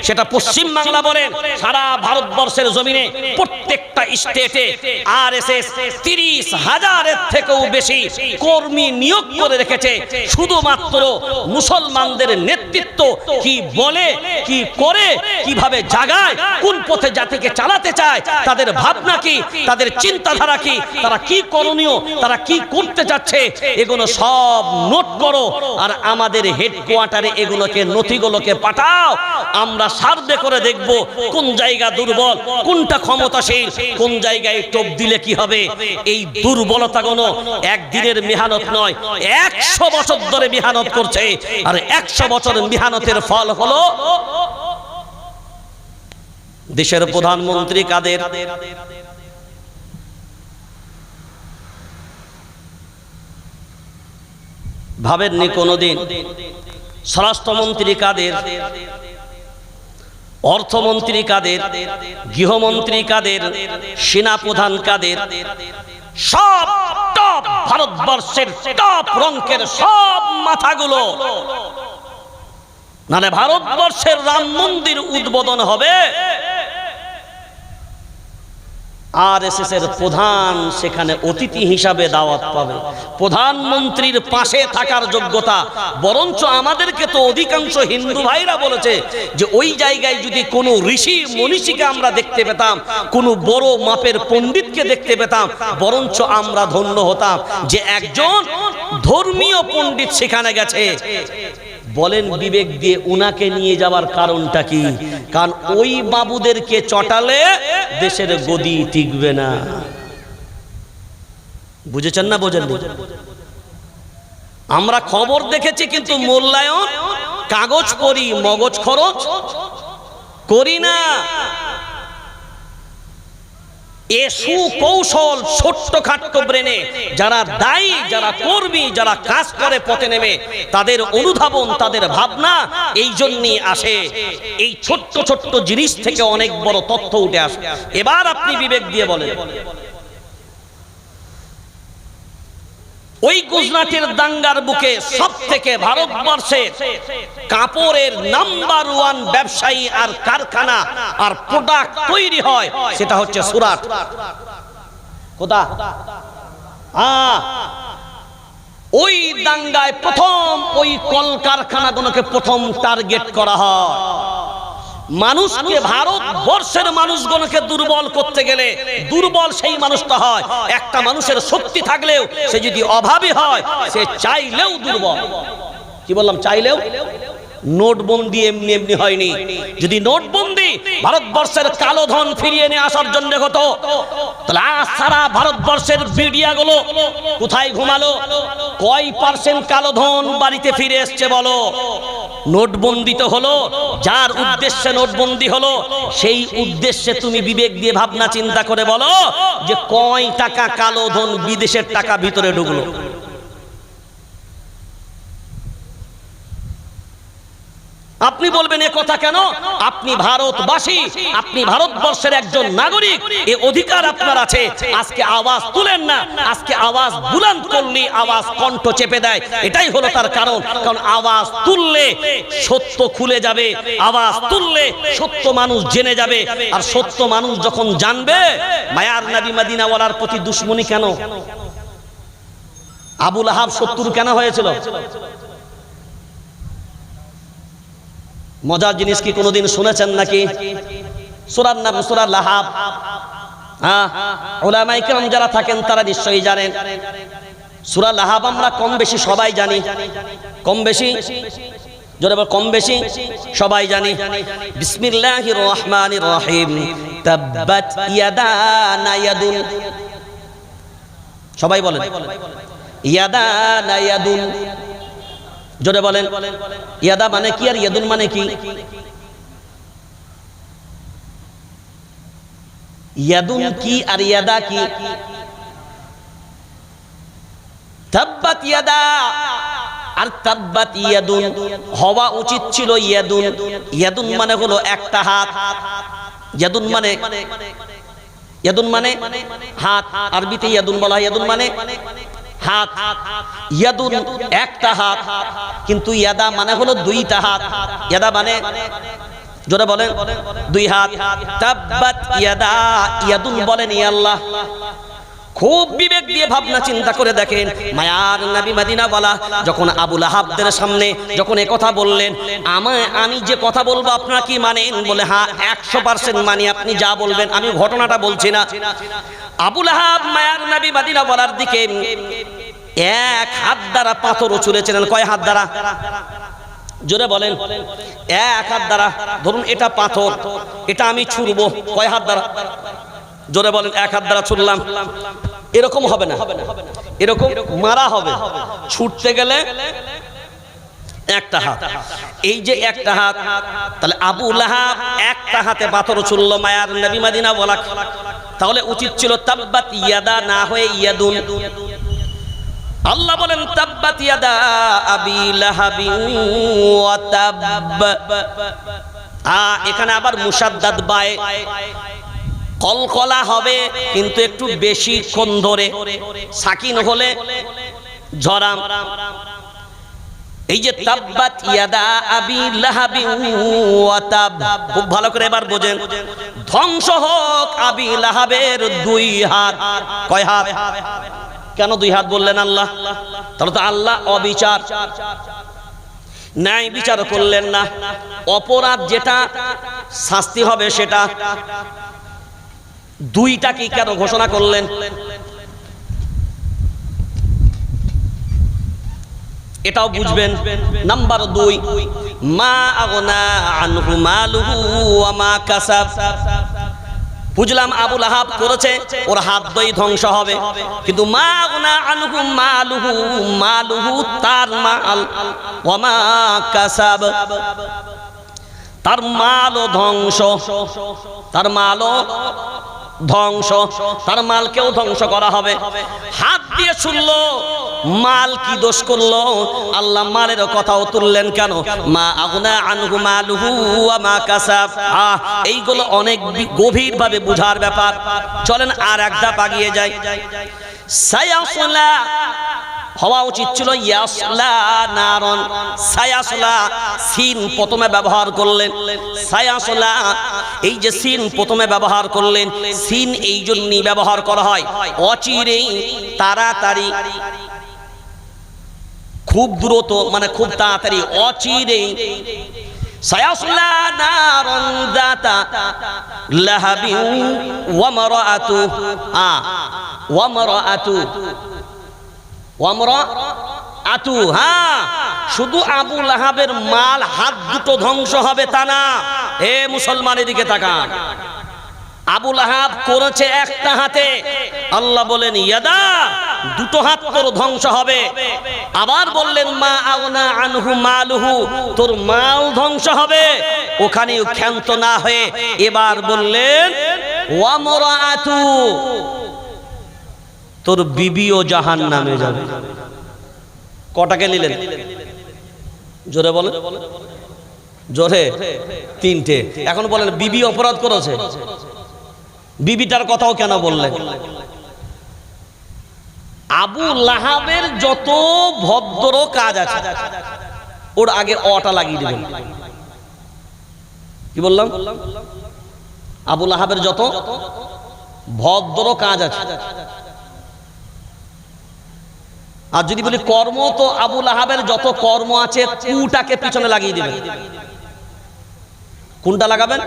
সেটা পশ্চিম বাংলা বলেন, সারা ভারতবর্ষের জমিনে প্রত্যেকটা স্টেটে আরএসএস 30,000-এর থেকেও বেশি কর্মী নিয়োগ করে রেখেছে, শুধুমাত্র মুসলমানদের নেতৃত্ব কি বলে, কি করে, কিভাবে জাগায়, কোন পথে জাতিকে চালাতে চায়, তাদের ভাবনা কি, তাদের চিন্তাধারা কি, তারা কি করণীয়, তারা কি করতে চাচ্ছে, এগুলো সব নোট করো আর আমাদের হেডকোয়ার্টারে এগুলোকে নথিগুলোকে পাঠাও। আমরা সার্ভে করে দেখব কোন জায়গা দুর্বল, কোনটা ক্ষমতাশীল, কোন জায়গায় টোপ দিলে কি হবে। এই দুর্বলতাগুলো একদিনের মেহনত নয়, 100 বছর ধরে মেহনত করছে। আর 100 বছর মেহনতের ফল হলো দেশের প্রধানমন্ত্রী কাদের? ভাবেননি কোনদিন? স্বরাষ্ট্রমন্ত্রী কাদের? অর্থমন্ত্রী কাদের? গৃহমন্ত্রী কাদের? সেনাপ্রধান কাদের? সব টপ, ভারতবর্ষের টপ রঙ্কের সব মাথাগুলো। মানে ভারতবর্ষের রাম মন্দির উদ্বোধন হবে, আরএসএস এর প্রধান সেখানে অতিথি হিসাবে দাওয়াত পাবে। প্রধানমন্ত্রীর পাশে থাকার যোগ্যতা, বরঞ্চ আমাদেরকে তো অধিকাংশ হিন্দু ভাইরা বলেছে যে ওই জায়গায় যদি কোনো ঋষি মনীষীকে আমরা দেখতে পেতাম, কোনো বড় মাপের পণ্ডিতকে দেখতে পেতাম, বরঞ্চ আমরা ধন্য হতাম যে একজন ধর্মীয় পণ্ডিত সেখানে গেছে। বলেন বিবেক দিয়ে উনাকে নিয়ে যাওয়ার কারণটা কি? কারণ ওই বাবুদেরকে চটালে দেশের গদি টিকবে না। বুঝেছেন না বোঝেন? আমরা খবর দেখেছি কিন্তু মূল্যায়ন কাগজ করি, মগজ খরচ করি না। এ সুকৌশল ছোট্টখাট্ট ব্রেনে যারা দায়ী, যারা কর্মী, যারা কাজ করে পথে নেমে, তাদের অনুধাবন, তাদের ভাবনা এই জন্যই আসে। এই ছোট্ট ছোট্ট জিনিস থেকে অনেক বড় তথ্য উঠে আসে। এবার আপনি বিবেক দিয়ে বলেন, ওই গুজরাটের দাঙ্গার বুকে সব থেকে ভারতবর্ষের কাপড়ের নাম্বার 1 ব্যবসায়ী আর কারখানা আর প্রোডাক্ট তৈরি হয়, সেটা হচ্ছে সুরাট। কোথা? ওই দাঙ্গায় প্রথম ওই কলকারখানাগুলোকে প্রথম টার্গেট করা হয়। মানুষকে, ভারতবর্ষের মানুষগুলোকে দুর্বল করতে গেলে দুর্বল সেই মানুষটা হয়। একটা মানুষের শক্তি থাকলেও সে যদি অভাবী হয়, সে চাইলেও দুর্বল। কি বললাম? চাইলেও। নোটবন্দি এমনি এমনি হয়নি। যদি নোটবন্দি ভারতবর্ষের কালো ধন ফিরিয়ে নিয়ে আসার জন্য হতো, তাহলে সারা ভারতবর্ষের মিডিয়াগুলো কোথায় ঘুমালো? কয় পার্সেন্ট কালো ধন বাড়িতে ফিরে এসছে বলো? নোটবন্দি তো হলো, যার উদ্দেশ্যে নোটবন্দি হলো সেই উদ্দেশ্যে তুমি বিবেক দিয়ে ভাবনা চিন্তা করে বলো যে কয় টাকা কালো ধন বিদেশের টাকা ভিতরে ঢুকলো? আপনি বলবেন এ কথা কেন? আপনি ভারতবাসী, আপনি ভারতবর্ষের একজন নাগরিক, এ অধিকার আপনার আছে। আজকে আওয়াজ তুলেন না, আজকে আওয়াজ বুলন্দ করলে আওয়াজ কণ্ঠ চেপে দেয়, এটাই হলো তার কারণ। কারণ আওয়াজ তুললে সত্য খুলে যাবে, আওয়াজ তুললে সত্য মানুষ জেনে যাবে। আর সত্য মানুষ যখন জানবে, মায়ার নবী মদিনাওয়ালার প্রতি দুশ্মনী কেন? আবু লাহাব শত্রু কেন হয়েছিল? মজার জিনিস কি কোনোদিন শুনেছেন নাকি? সূরার নাম সূরা লাহাব। উলামায়ে কেরাম যারা থাকেন তারা নিশ্চয়ই জানেন। সূরা লাহাব আমরা কম বেশি সবাই জানি, কম বেশি, জোরে বল, কম বেশি সবাই জানি। বিসমিল্লাহির রহমানির রহিম। তাব্বাত ইয়াদা নায়াদুন। সবাই বলেন ইয়াদা নায়াদুন। জোরে বলেন। ইয়াদা মানে কি আর ইয়াদুন মানে কি? ইয়াদুন কি আর ইয়াদা কি? তাব্বাত ইয়াদা আর তাব্বাত ইয়াদুন হওয়া উচিত ছিল ইয়াদুন। ইয়াদুন মানে হলো একটা হাত। ইয়াদুন মানে, ইয়াদুন মানে হাত, আরবিতে ইয়াদুন বলা হয়। ইয়াদুন মানে হাত। ইয়াদুন একটা হাত, কিন্তু ইয়াদা মানে হলো দুইটা হাত। ইয়াদা মানে জোরে বলেন দুই হাত। তাব্বাত ইয়াদা, ইয়াদুন বলেন ইয়া আল্লাহ। খুব বিবেক দিয়ে ভাবনা চিন্তা করে দেখেন, মায়ার নবী মদিনাওয়ালা যখন আবু লাহাবদের সামনে যখন এই কথা বললেন, আমি যে কথা বলবো আপনারা কি মানেন? বলে হ্যাঁ 100% মানি, আপনি যা বলবেন। আমি ঘটনাটা বলছি না। আবু লাহাব মায়ার নবী মদিনাওয়ালার দিকে এক হাত দ্বারা পাথর ছুঁড়েছিলেন। কয় হাত দ্বারা? জোরে বলেন। এক হাত দ্বারা। ধরুন এটা পাথর, এটা আমি ছুঁড়বো, কয় হাত দ্বারা? জোরে বলেন। এক হাত দ্বারা ছুঁড়লাম। এরকম হবে না, এরকম মারা হবে। ছুটতে গেলে একটা হাত, এই যে একটা হাত। তাহলে আবু লাহাব একটা হাতে পাথর ছুঁড়লো মায়ার নবী মদিনাওয়ালা। তাহলে উচিত ছিল তাব্বাত ইয়াদা না হয়ে ইয়াদুন। আল্লাহ বলেন তাব্বাত ইয়াদা আবি লাহাবি ওয়া তাব। এখানে আবার মুসাদ্দাদ বায়, কলকলা হবে কিন্তু একটু বেশিক্ষণ ধরে, সাকিন হলে ঝরাম। এই যে তাব্বাত ইয়াদা আবি লাহাবি ওয়া তাব, খুব ভালো করে এবার বোঝেন। ধ্বংস হোক আবি লাহাবের দুই হাত। কয় হাত? কেন দুই হাত বললেন আল্লাহ? তাহলে তো আল্লাহ অবিচার, ন্যায় বিচার করলেন না। অপরাধ যেটা শাস্তি হবে সেটা, দুইটা কি কেন ঘোষণা করলেন? এটাও বুঝবেন। নাম্বার 2, মা আগনা আনহু মালুহু ওয়া মা কাসাব। বুঝলাম আবু লাহাব করেছে, ওর হাত দুই ধ্বংস হবে, কিন্তু মা আগনা আনহু মালুহু, মালুহু তার মাল, ওয়া মা কাসাব তার মালও ধ্বংস, তার মালও ধ্বংস, তার মালকেও ধ্বংস করা হবে। হাত দিয়ে শুনলো, মাল কি দোষ করলো? আল্লাহ মালের কথাও তুললেন কেন? মা আগনা আনহু মালুহু ওয়া মা কাসাব। এইগুলো অনেক গভীর ভাবে বুঝার ব্যাপার। চলেন আর এক ধাপ আগিয়ে যাই। সায়াসলা হওয়া উচিত ছিল ইয়াসলা নারন। সায়াসলা সিন প্রথমে ব্যবহার করলেন। সায়াসলা, এই যে সিন প্রথমে ব্যবহার করলেন, সিন এই জন্যই ব্যবহার করা হয় অচিরেই, তাড়াতাড়ি, খুব দ্রুত, মানে খুব তাড়াতাড়ি, অচিরেই। সায়াসলা নারন যাতা লাহাবি ওয়া মারাআতু, ওয়া মারাআতু, আতু। হ্যাঁ, শুধু আবু লাহাবের মাল হাত দুটো ধ্বংস হবে তা না। এ মুসলমানের দিকে তাকান, আবু লাহাব করেছে একটা হাতে, আল্লাহ বলেন ইয়াদা, দুটো হাত তোর ধ্বংস হবে। আবার বললেন মা আগনা আনহু মালুহু, তোর মাল ধ্বংস হবে। ওখানেও ক্ষান্ত না হয়ে এবার বললেন ওয়া মারাআতু, তোর বিবিও জাহান্নামে যাবে। কটাকে নিলেন? জোরে বলেন, জোরে। 3টে। এখন বলেন বিবি অপরাধ করেছে, বিবিটার কথাও কেন বললেন? আবু লাহাবের যত ভদ্র কাজ আছে ওর আগে অটা লাগিয়ে দিবেন। কি বললাম? আবু লাহাবের যত ভদ্র কাজ আছে, আর যদি বলি কর্ম, তো আবু লাহাবের যত কর্ম আছে কুটাকে পিছনে লাগিয়ে দিবেন। কোনটা লাগাবেন?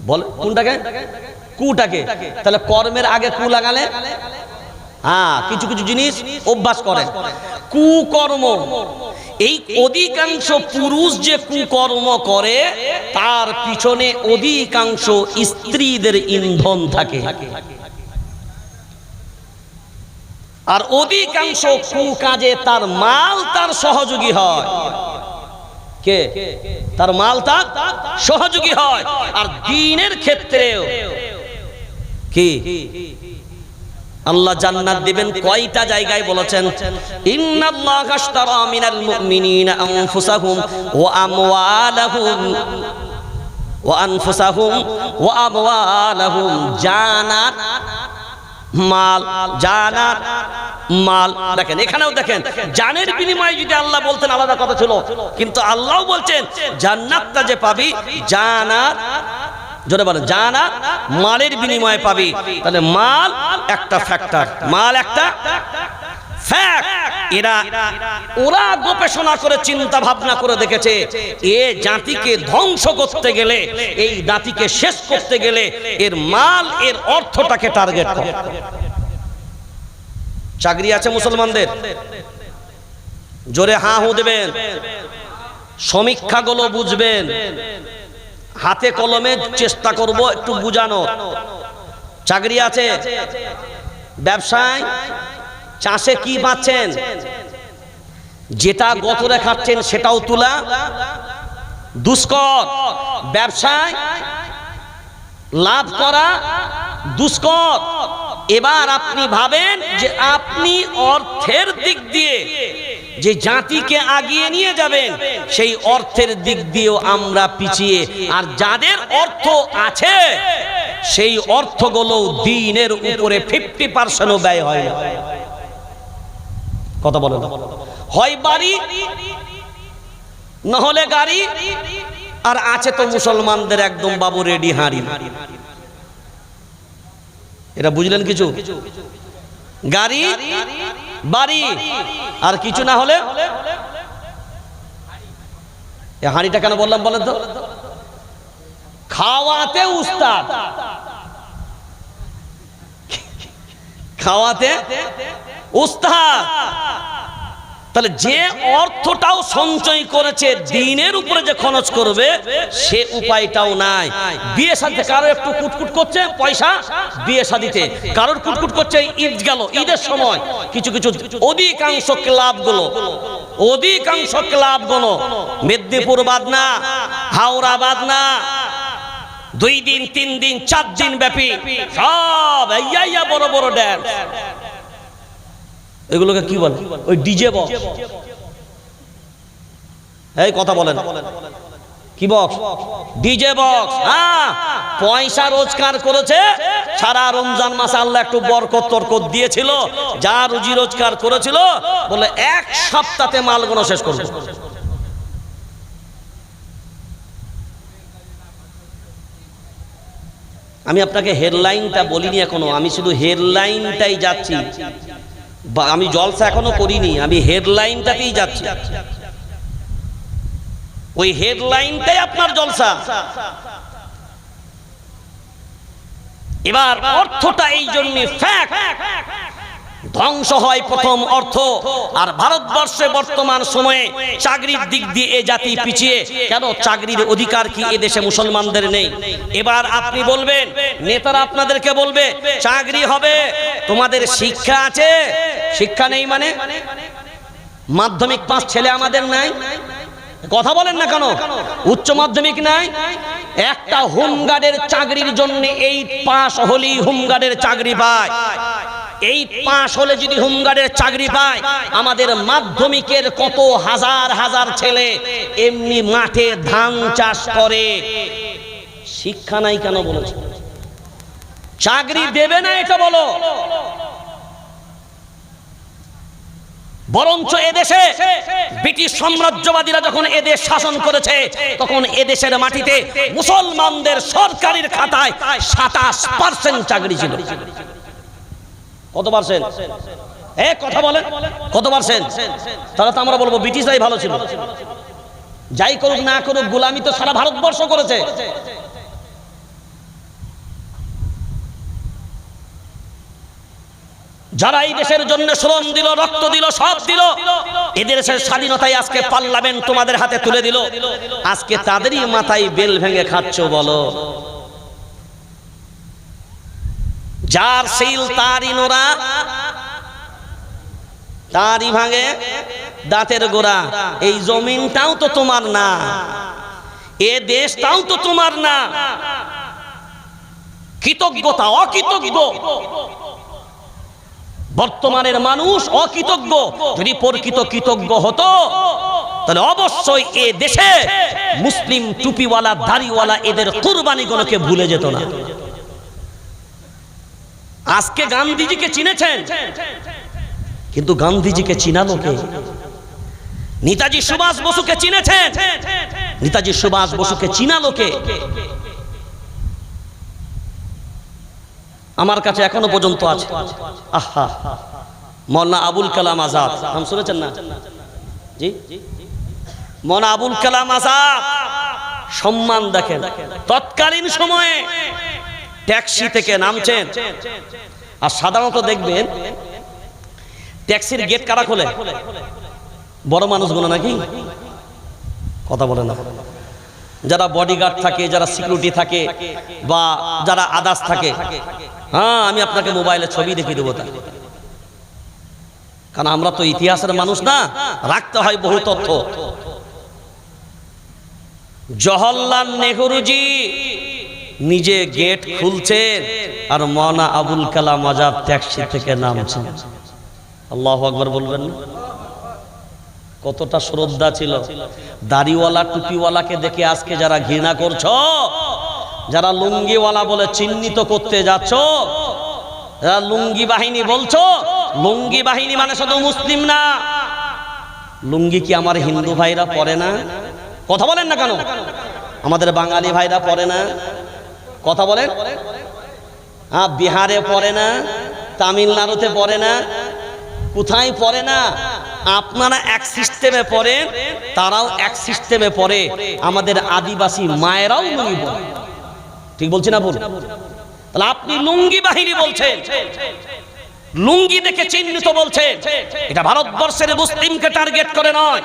বল, কোনটাকে? কুটাকে। তাহলে কর্মের আগে কু লাগালে, হ্যাঁ, কিছু কিছু জিনিস অভ্যাস করেন। কুকর্ম, এই অধিকাংশ পুরুষ যে কুকর্ম করে তার পিছনে অধিকাংশ স্ত্রীদের ইন্ধন থাকে, আর অধিকাংশ কুকাজে তার মাল তার সহযোগী হয়। কে? তার মাল তার সহযোগী হয়। আর দ্বীনের ক্ষেত্রেও কি আল্লাহ জান্নাত দিবেন কয়টা জায়গায় বলেছেন? ইন্নাল্লাহা আশতারা মিনাল মুমিনিনা আনফুসাহুম ওয়া আমওয়ালাহুম ওয়া আমওয়ালাহুম জান্নাত, মাল, জানাত, মাল। দেখেন এখানেও দেখেন, জানের বিনিময়ে যদি আল্লাহ বলতেন আলাদা কথা ছিল, কিন্তু আল্লাহ বলছেন জান্নাতটা যে পাবি জানাত, জোরে বলেন জানাত, মালের বিনিময়ে পাবি। তাহলে মাল একটা ফ্যাক্টর, মাল একটা ফ্যাক্ট। ওরা গবেষণা করে চিন্তা ভাবনা করে দেখেছে এ জাতিকে ধ্বংস করতে গেলে, এই জাতিকে শেষ করতে গেলে এর মাল, এর অর্থটাকে টার্গেট করে। চাকরি আছে মুসলমানদের? জোরে হাঁ হু দেবেন। সমীক্ষাগুলো বুঝবেন, হাতে কলমে চেষ্টা করব একটু বুঝানো। চাকরি আছে? ব্যবসায়, চাষে কি পাচ্ছেন? যেটা গতরে খাচ্ছেন সেটাও তুলা, দুষ্কর। ব্যবসায় লাভ করা দুষ্কর। এবার আপনি ভাবেন যে আপনি অর্থের দিক দিয়ে যে জাতিকে আগিয়ে নিয়ে যাবেন, সেই অর্থের দিক দিয়েও আমরা পিছিয়ে। আর যাদের অর্থ আছে সেই অর্থগুলো দ্বীনের উপরে 50% ব্যয় হয় না। কথা বলেন, হয় বাড়ি না হলে গাড়ি, আর আছে তো মুসলমানদের একদম বাবু রেডি হাঁড়ি। এটা বুঝলেন কিছু? গাড়ি, বাড়ি, আর কিছু না হলে হাঁড়িটা কেন বললাম বলেন তো? খাওয়াতে উস্তাদ, খাওয়াতে উস্তাদ। তাহলে যে অর্থটাও সঞ্চয় করেছে দ্বীনের উপরে যে খরচ করবে সে উপায়টাও নাই। বিয়ে শাদীতে কারো একটু কুটকুট করছে পয়সা বিয়ে শাদীতে, কারোর কুটকুট করছে ঈদ গেল, ঈদের সময় কিছু কিছু অধিকাংশ ক্লাবগুলো মেদিনীপুর বাদ না, হাওড়া বাদ না, 2 দিন 3 দিন 4 দিন ব্যাপী সব ইয়া বড় বড় ড্যান্স। এগুলোকে কি বলে? ওই ডিজে বক্স। এই কথা বলেন, কি বক্স? DJ box. হ্যাঁ, পয়সা রোজগার করেছে সারা রমজান মাসে, আল্লাহ একটু বরকত দিয়েছিল, যা রুজি রোজগার করেছিল বলে 1 সপ্তাহে মালগুলো শেষ করবে। আমি আপনাকে হেডলাইনটা বলিনি এখনো, আমি শুধু হেডলাইনটাই যাচ্ছি। আমি জলসা এখনো করিনি, আমি হেডলাইনটাতেই যাচ্ছি। ওই হেডলাইনটাই আপনার জলসা। এবার অর্থটা এই জন্য ফ্যাক্ট, ধ্বংস হয় প্রথম অর্থ। আর ভারতবর্ষে বর্তমান সময়ে চাকরির দিক দিয়ে এ জাতি পিছিয়ে কেন? চাকরির অধিকার কি এ দেশে মুসলমানদের নেই? এবার আপনি বলবেন, নেতারা আপনাদেরকে বলবে চাকরি হবে, তোমাদের শিক্ষা আছে। শিক্ষা নেই মানে মাধ্যমিক পাস ছেলে আমাদের নাই? কথা বলেন না কেন? উচ্চ মাধ্যমিক নাই? একটা হোমগার্ডের চাকরির জন্য 8 পাস হলেই হোমগার্ডের চাকরি পায়। 8 পাস হলে যদি হোমগার্ডের চাকরি পায়, আমাদের মাধ্যমিকের কত হাজার হাজার ছেলে এমনি মাঠে ধান চাষ করে। শিক্ষা নাই কেন বলেছে? চাকরি দেবে না এটা বলো। বরঞ্চ এদেশে ব্রিটিশ সাম্রাজ্যবাদীরা যখন এদেশ শাসন করেছে, তখন এদেশের মাটিতে মুসলমানদের সরকারের খাতায় 27% চাকরি ছিল। কত পার্সেন্ট? কথা বলেন, কত পার্সেন্ট? তাহলে তো আমরা বলবো ব্রিটিশরাই ভালো ছিল। যাই করুক না করুক, গোলামি তো সারা ভারতবর্ষ করেছে। যারা এই দেশের জন্য শ্রম দিল, রক্ত দিল, সব দিল, এদের দেশের স্বাধীনতায় আজকে পার্লামেন্ট তোমাদের হাতে তুলে দিল, আজকে তাদেরই মাথায় বেল ভেঙে খাচ্ছ বলো। যার শিল তারই নোরা, তারই ভাঙে দাঁতের গোড়া। এই জমিনটাও তো তোমার না, এ দেশটাও তো তোমার না। কৃতজ্ঞতা অকৃতজ্ঞ। বর্তমানের মানুষ অকৃতজ্ঞ। যদি প্রকৃত কৃতজ্ঞ হতো তাহলে অবশ্যই এ দেশে মুসলিম টুপিওয়ালা দাড়িওয়ালা এদের কুরবানিগুলোকে ভুলে যেত না। আজকে গান্ধীজিকে চিনেছেন, কিন্তু গান্ধীজিকে চিনালো কে? নেতাজি সুভাষ বসুকে চিনেছেন, নেতাজি সুভাষ বসুকে চিনালো কে? আমার কাছে এখনো পর্যন্ত আছে, আহা, মৌলানা আবুল কালাম আজাদ, নাম শুনেছেন না? জি, মৌলানা আবুল কালাম আজাদ সম্মান দেখেন। তৎকালীন সময়ে ট্যাক্সি থেকে নামছেন, আর সাধারণত দেখবেন ট্যাক্সির গেট কারা খোলে? বড় মানুষগুলো নাকি? কথা বলে না। যারা বডিগার্ড থাকে, যারা সিকিউরিটি থাকে, বা যারা আদার্স থাকে। হ্যাঁ, আমি আপনাকে মোবাইলে ছবি দেখিয়ে দেবো, তাই, কারণ আমরা তো ইতিহাসের মানুষ না, রাখতে হয় বহু তথ্য। জওহরলাল নেহরুজি নিজে গেট খুলছেন, আর মৌলানা আবুল কালাম আজাদ ট্যাক্সি থেকে নামছেন। আল্লাহু আকবার বলবেন না? কতটা শ্রদ্ধা ছিল। দাড়িওয়ালা টুপিওয়ালাকে দেখে আজকে যারা ঘৃণা করছো, যারা লুঙ্গিওয়ালা বলে চিহ্নিত করতে যাচ্ছ, যারা লুঙ্গি বাহিনী বলছো, লুঙ্গি বাহিনী মানে শুধু মুসলিম না। লুঙ্গি কি আমার হিন্দু ভাইরা পরে না? কথা বলেন না কেন? আমাদের বাঙালি ভাইরা পরে না? কথা বলেন। হ্যাঁ, বিহারে পরে না, তামিলনাড়ুতে পরে না, কোথায় পরে না? আপনারা এক সিস্টেমে পড়েন, তারাও এক সিস্টেমে পড়ে। আমাদের আদিবাসী মায়েরাও লুঙ্গি পরে। ঠিক বলছি না? বল। তাহলে আপনি লুঙ্গি বাহিনী বলছেন, লুঙ্গি দেখে চিহ্নিত বলছেন। এটা ভারতবর্ষের মুসলিমকে টার্গেট করে নয়,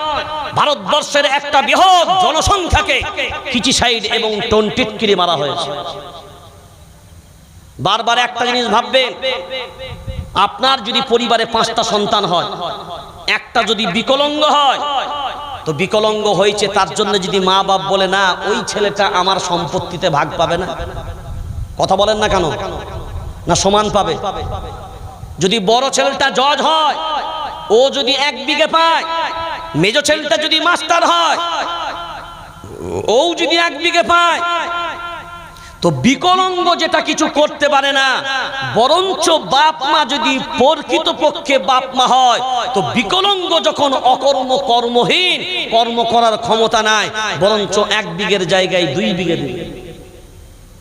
ভারতবর্ষের একটা বৃহৎ জনসংখ্যাকে কিচিসাইড এবং টনটিটকিরি মারা হয়েছে। বারবার একটা জিনিস ভাববেন, আপনার যদি পরিবারে 5টা সন্তান হয়, একটা যদি বিকলাঙ্গ হয়, তো বিকলাঙ্গ হয়েছে তার জন্য যদি মা বাপ বলে না, ওই ছেলেটা আমার সম্পত্তিতে ভাগ পাবে না। কথা বলেন না কেন? না সমান পাবে? যদি বড় ছেলেটা জজ হয়, ও যদি 1 বিঘে পায়, মেজো ছেলেটা যদি মাস্টার হয়, ও যদি 1 বিঘে পায়, তো বিকলাঙ্গ যেটা কিছু করতে পারে না, বরঞ্চ বাপ মা যদি প্রকৃতপক্ষে বাপ মা হয়, তো বিকলাঙ্গ যখন কর্মহীন, কর্ম করার ক্ষমতা নাই, বরঞ্চ 1 বিঘের জায়গায় 2 বিঘে দিবে।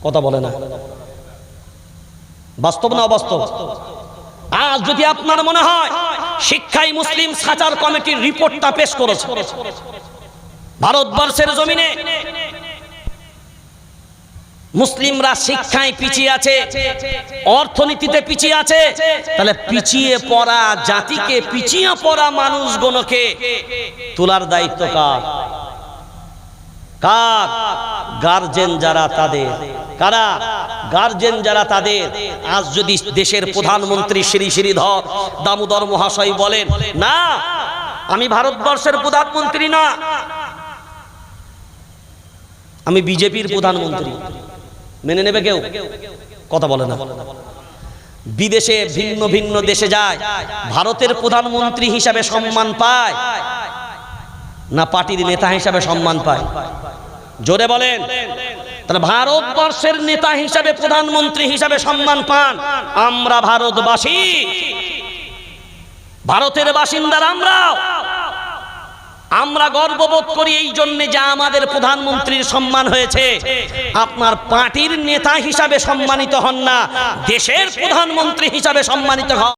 কথা বলে না? বাস্তব না অবাস্তব? আজ যদি আপনার মনে হয় শিক্ষাই মুসলিম সাচার কমিটির রিপোর্টটা পেশ করেছে, ভারতবর্ষের জমিনে মুসলিমরা শিক্ষায় পিছিয়ে আছে, অর্থনীতিতে পিছিয়ে আছে, তাহলে পিছিয়ে পড়া জাতিকে, পিছিয়ে পড়া মানুষগুলোকে তোলার দায়িত্ব কার? কার? গার্জেন যারা তাদের। কারা? গার্জেন যারা তাদের। আজ যদি দেশের প্রধানমন্ত্রী শ্রী শ্রীধর দামোদর মহাশয় বলেন, না আমি ভারতবর্ষের প্রধানমন্ত্রী না, আমি বিজেপির প্রধানমন্ত্রী, মেনে নেবে কেউ? কথা বলে না। বিদেশে ভিন্ন ভিন্ন দেশে যায়, ভারতের প্রধানমন্ত্রী হিসাবে সম্মান পায় না পার্টির নেতা হিসাবে সম্মান পায়? জোরে বলেন। তাহলে ভারতবর্ষের নেতা হিসাবে, প্রধানমন্ত্রী হিসাবে সম্মান পান আমরা ভারতবাসী, ভারতের বাসিন্দার আমরা গর্ববোধ করি এই জন্যে যে আমাদের প্রধানমন্ত্রীর সম্মান হয়েছে। আপনার পার্টির নেতা হিসাবে সম্মানিত হন না, দেশের প্রধানমন্ত্রী হিসাবে সম্মানিত হন।